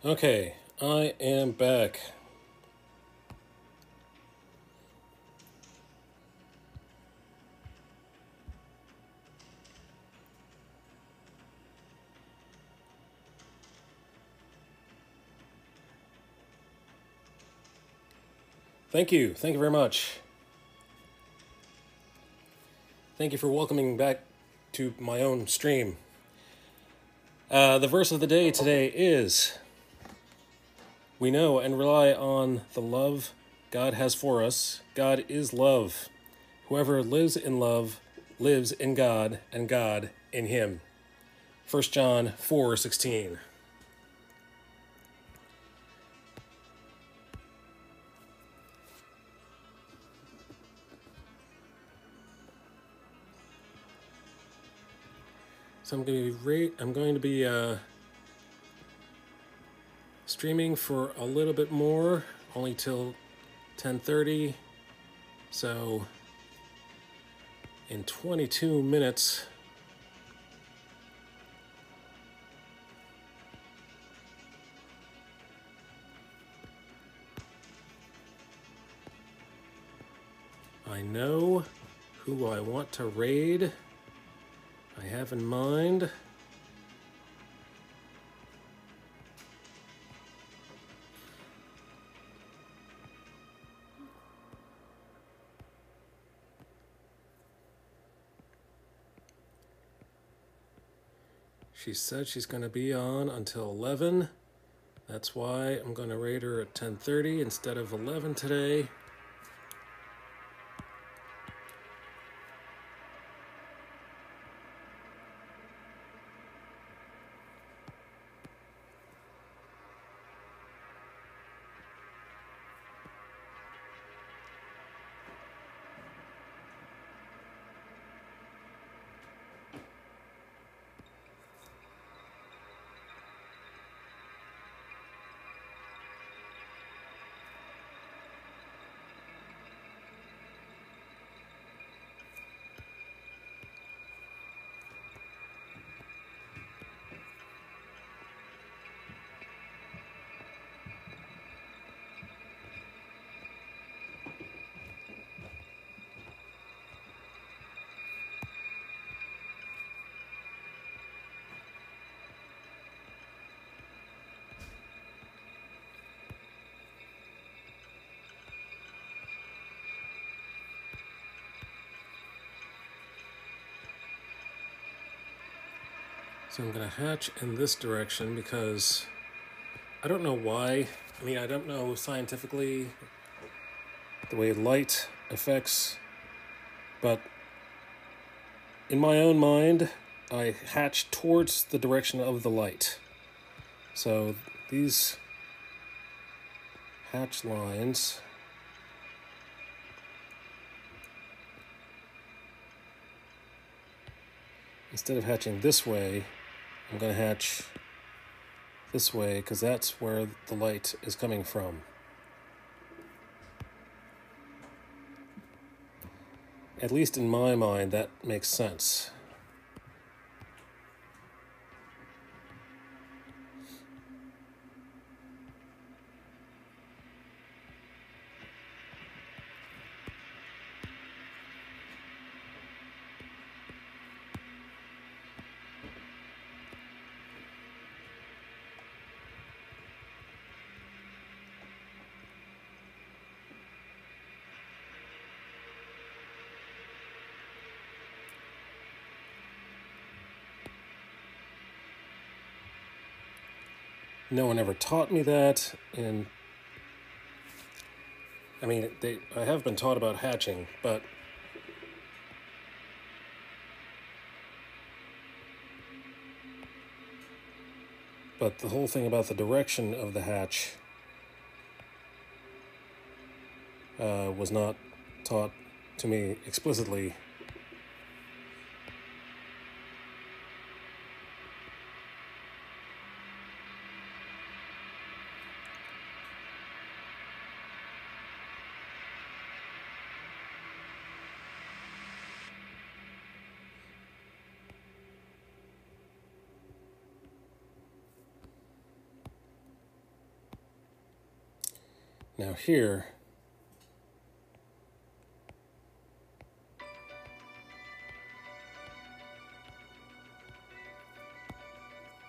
Okay, I am back. Thank you. Thank you very much. Thank you for welcoming back to my own stream. The verse of the day today is: we know and rely on the love God has for us. God is love. Whoever lives in love lives in God, and God in him. 1 John 4:16. So I'm going to be streaming for a little bit more, only till 10:30. So in 22 minutes, I know who I want to raid. I have in mind. She said she's going to be on until 11. That's why I'm going to raid her at 10:30 instead of 11 today. So I'm going to hatch in this direction because I don't know why. I mean, I don't know scientifically the way light affects, but in my own mind, I hatch towards the direction of the light. So these hatch lines instead of hatching this way, I'm going to hatch this way because that's where the light is coming from. At least in my mind, that makes sense. No one ever taught me that, and I mean, I have been taught about hatching, but the whole thing about the direction of the hatch was not taught to me explicitly. Now here,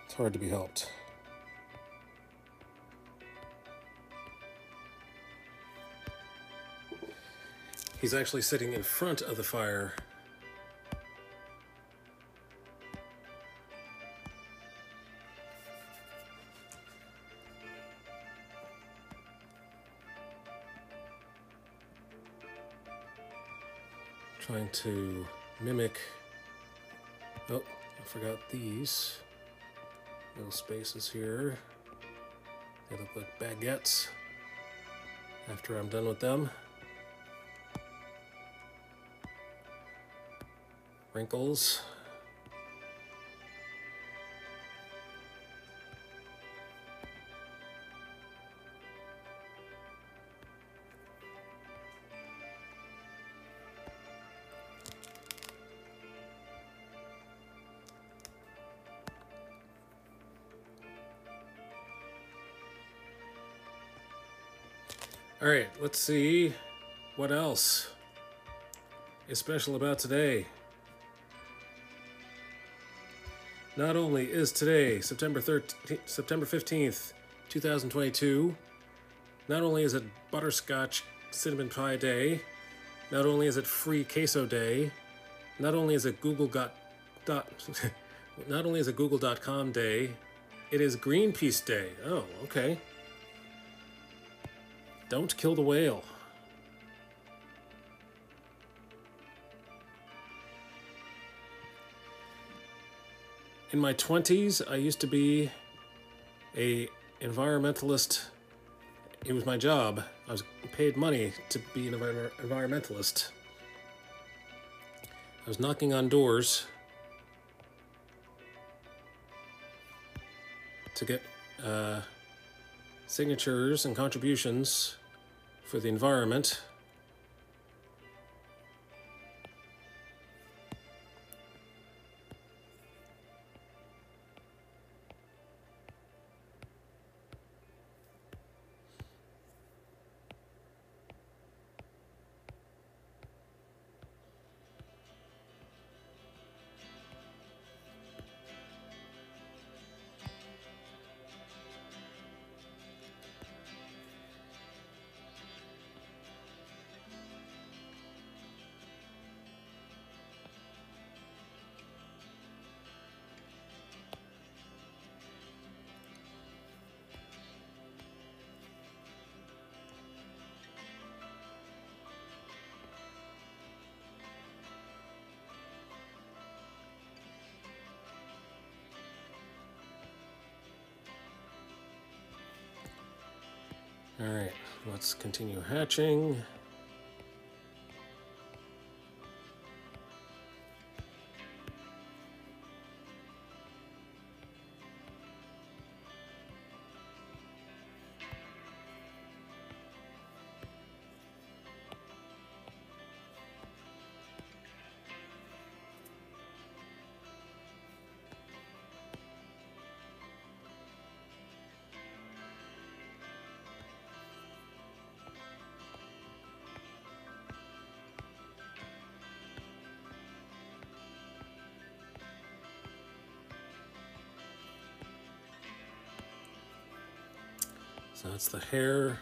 it's hard to be helped. He's actually sitting in front of the fire. Trying to mimic. Oh, I forgot these little spaces here. They look like baguettes after I'm done with them. Wrinkles. All right, let's see what else is special about today. Not only is today September 15th, 2022, not only is it Butterscotch Cinnamon Pie Day, not only is it Free Queso Day, not only is it not only is it Google.com Day, it is Greenpeace Day. Oh, okay. Don't kill the whale. In my 20s, I used to be an environmentalist. It was my job. I was paid money to be an environmentalist. I was knocking on doors to get signatures and contributions for the environment. All right, let's continue hatching. So that's the hair.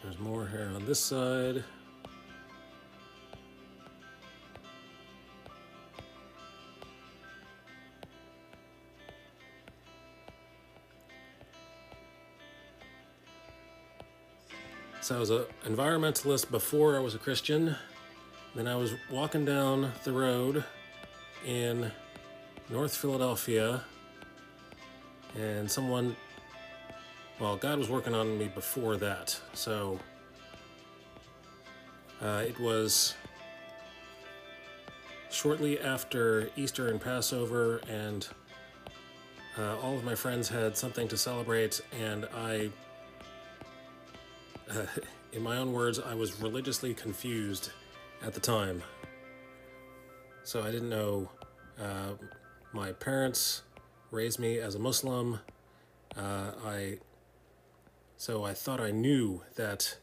There's more hair on this side. So I was an environmentalist before I was a Christian. Then I was walking down the road in North Philadelphia, and someone, well, God was working on me before that. So it was shortly after Easter and Passover, and all of my friends had something to celebrate, and I, in my own words, I was religiously confused at the time. So I didn't know. My parents raised me as a Muslim. I So I thought I knew that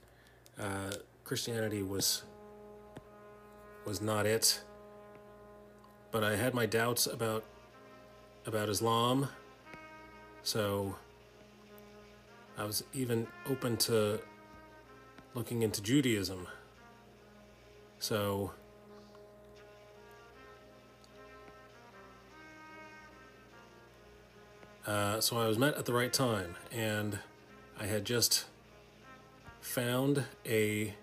Christianity was not it, but I had my doubts about Islam, so I was even open to looking into Judaism. So so I was met at the right time, and I had just found a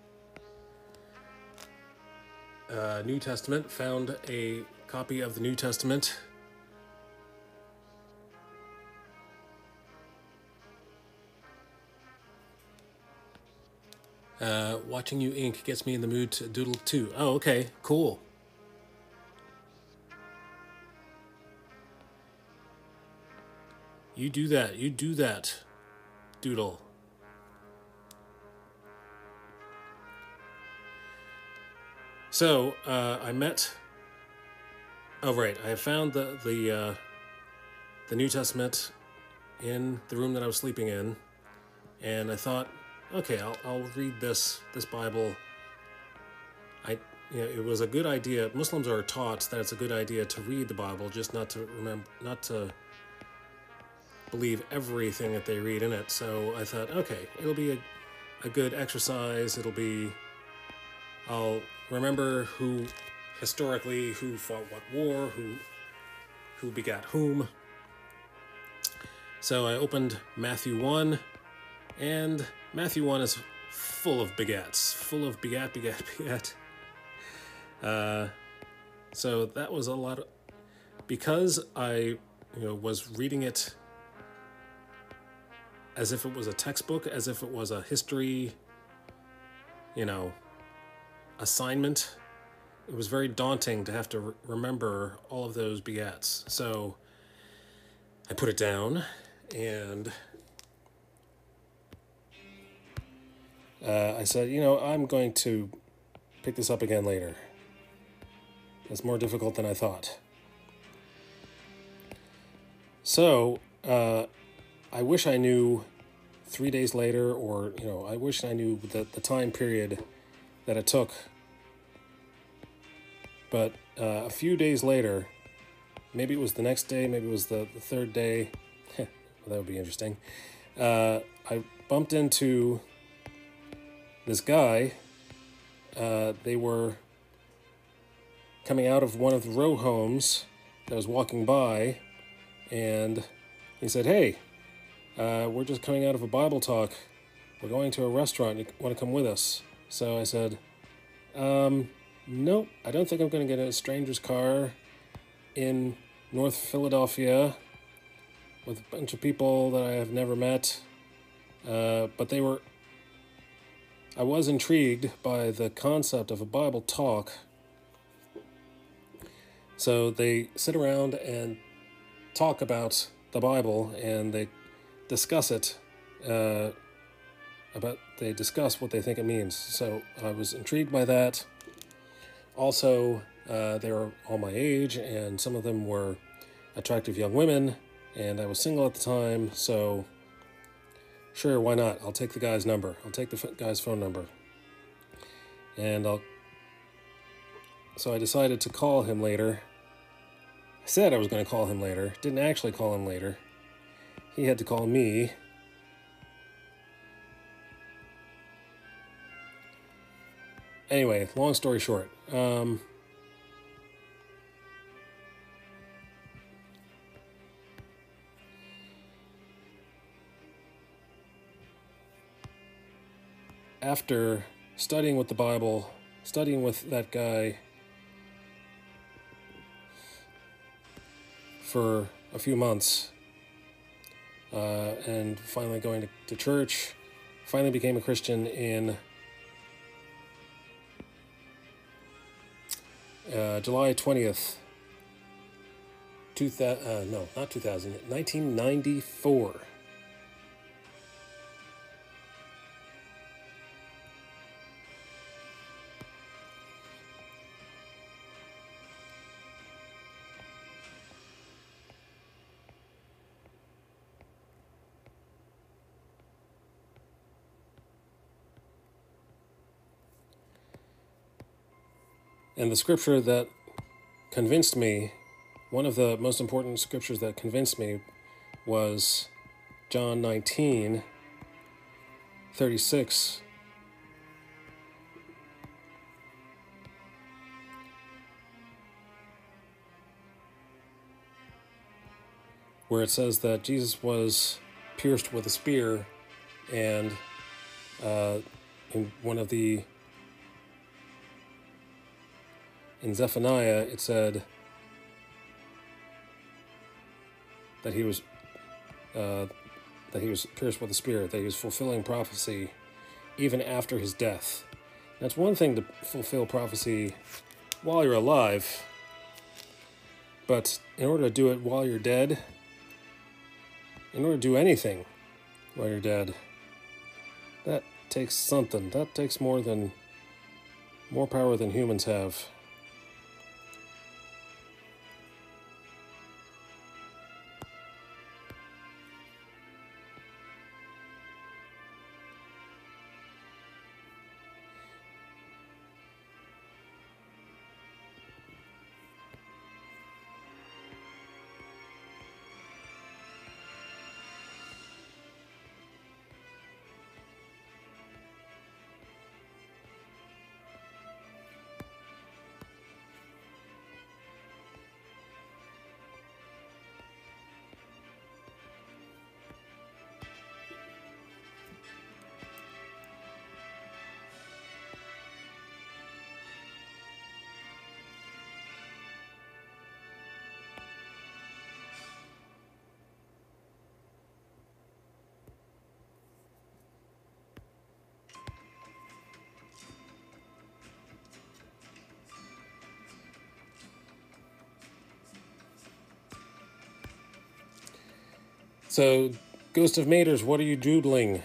New Testament, found a copy of the New Testament. Watching you ink gets me in the mood to doodle too. Oh, okay, cool. You do that, doodle. So, I met... Oh, right, I found the New Testament in the room that I was sleeping in, and I thought, okay, I'll read this Bible. It was a good idea. Muslims are taught that it's a good idea to read the Bible, just not to believe everything that they read in it. So I thought, okay, it'll be a good exercise. I'll remember historically who fought what war, who begat whom. So I opened Matthew 1, and Matthew 1 is full of begats, full of begat. So that was a lot of, because I was reading it as if it was a textbook, as if it was a history, assignment. It was very daunting to have to remember all of those begats. So I put it down, and I said, I'm going to pick this up again later. It's more difficult than I thought. So, I wish I knew 3 days later, or, I wish I knew the time period that it took. But a few days later, maybe it was the next day, maybe it was the third day. Well, that would be interesting. I bumped into this guy. They were coming out of one of the row homes that was walking by, and he said, "Hey, we're just coming out of a Bible talk. We're going to a restaurant. You want to come with us?" So I said, nope, I don't think I'm going to get in a stranger's car in North Philadelphia with a bunch of people that I have never met. But I was intrigued by the concept of a Bible talk. So they sit around and talk about the Bible, and they discuss it, they discuss what they think it means. So I was intrigued by that. Also, they were all my age, and some of them were attractive young women, and I was single at the time, so sure, why not? I'll take the guy's number. I'll take the guy's phone number. And so I decided to call him later. I said I was going to call him later. Didn't actually call him later. He had to call me. Anyway, long story short. After studying with the Bible, studying with that guy for a few months, and finally going to church, finally became a Christian in July 20th, 1994. And the scripture that convinced me, one of the most important scriptures that convinced me, was John 19:36. Where it says that Jesus was pierced with a spear, and in Zephaniah it said that he was pierced with a spear, that he was fulfilling prophecy even after his death. That's one thing to fulfill prophecy while you're alive, but in order to do it while you're dead, in order to do anything while you're dead, that takes something. That takes more power than humans have. So, Ghost of Maters, what are you doodling?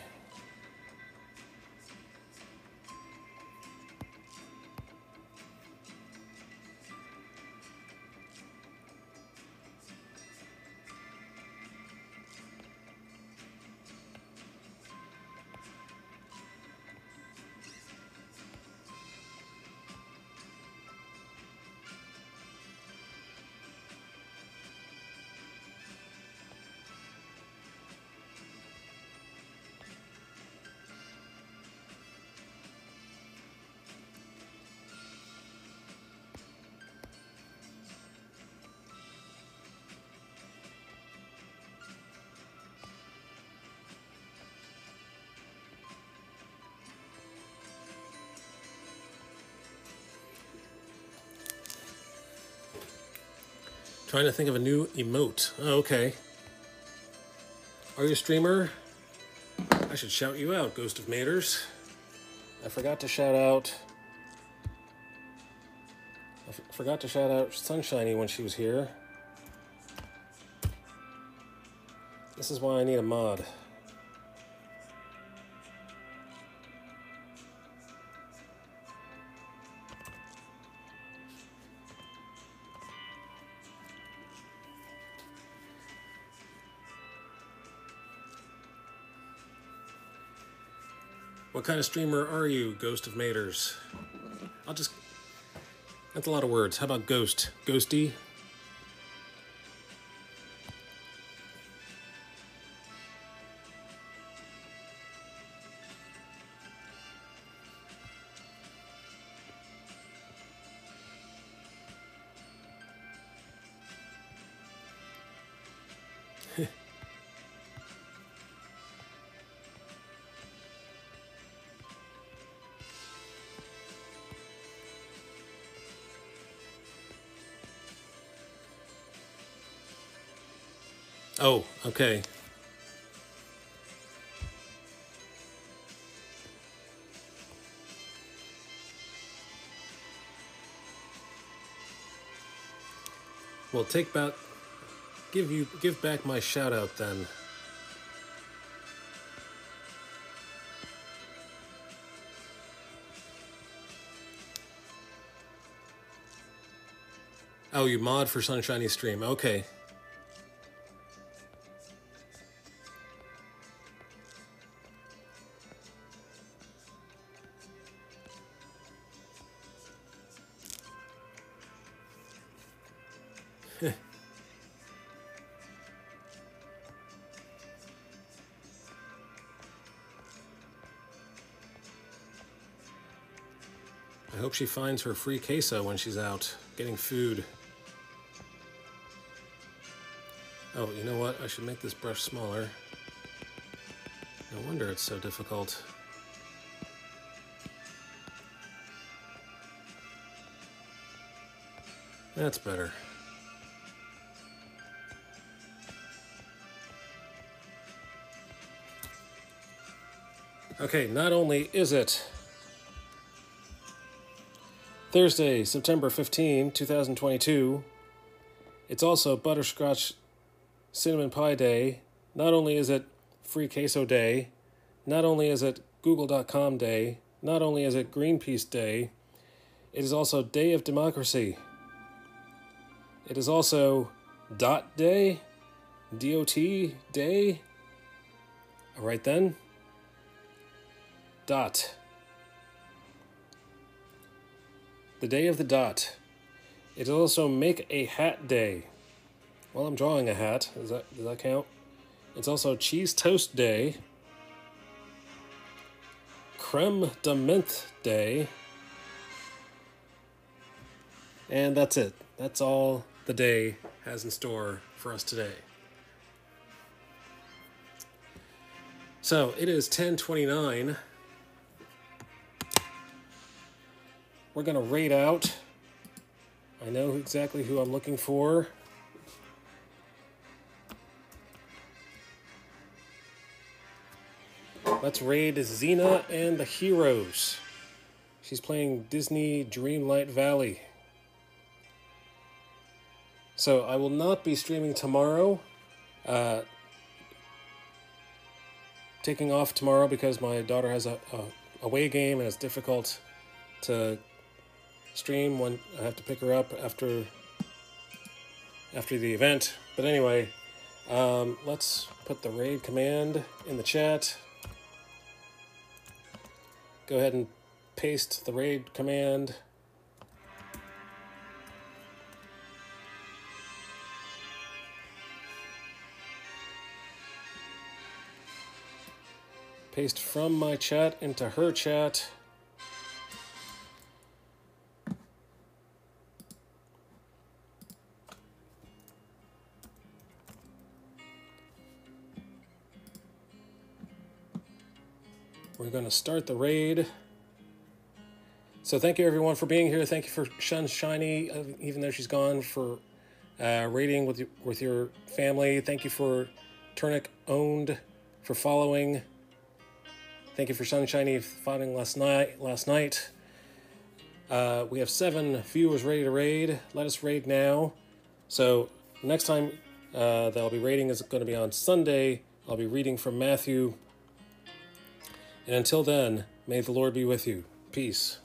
Trying to think of a new emote. Oh, okay. Are you a streamer? I should shout you out, Ghost of Maters. I forgot to shout out Sunshiny when she was here. This is why I need a mod. What kind of streamer are you, Ghost of Maters? That's a lot of words. How about ghost? Ghosty? Oh, okay. Well, give back my shout out then. Oh, you mod for Sunshiny Stream. Okay. I hope she finds her free queso when she's out getting food. Oh, you know what? I should make this brush smaller. No wonder it's so difficult. That's better. Okay, not only is it Thursday, September 15, 2022, it's also Butterscotch Cinnamon Pie Day. Not only is it Free Queso Day, not only is it Google.com Day, not only is it Greenpeace Day, it is also Day of Democracy. It is also Dot Day, DOT Day. All right then. Dot. The Day of the Dot. It is also Make a Hat Day. Well, I'm drawing a hat. Does that count? It's also Cheese Toast Day. Creme de Menthe Day. And that's it. That's all the day has in store for us today. So it is 10:29. We're going to raid out. I know exactly who I'm looking for. Let's raid Xena and the Heroes. She's playing Disney Dreamlight Valley. So I will not be streaming tomorrow. Taking off tomorrow because my daughter has a away game and it's difficult to stream when I have to pick her up after the event. But anyway, let's put the raid command in the chat. Go ahead and paste the raid command. Paste from my chat into her chat. We're going to start the raid. So thank you everyone for being here. Thank you for Sunshiny, even though she's gone, for raiding with your family. Thank you for Turnic Owned for following. Thank you for Sunshiny fighting last night. We have 7 viewers ready to raid. Let us raid now. So next time that I'll be raiding is going to be on Sunday. I'll be reading from Matthew. And until then, may the Lord be with you. Peace.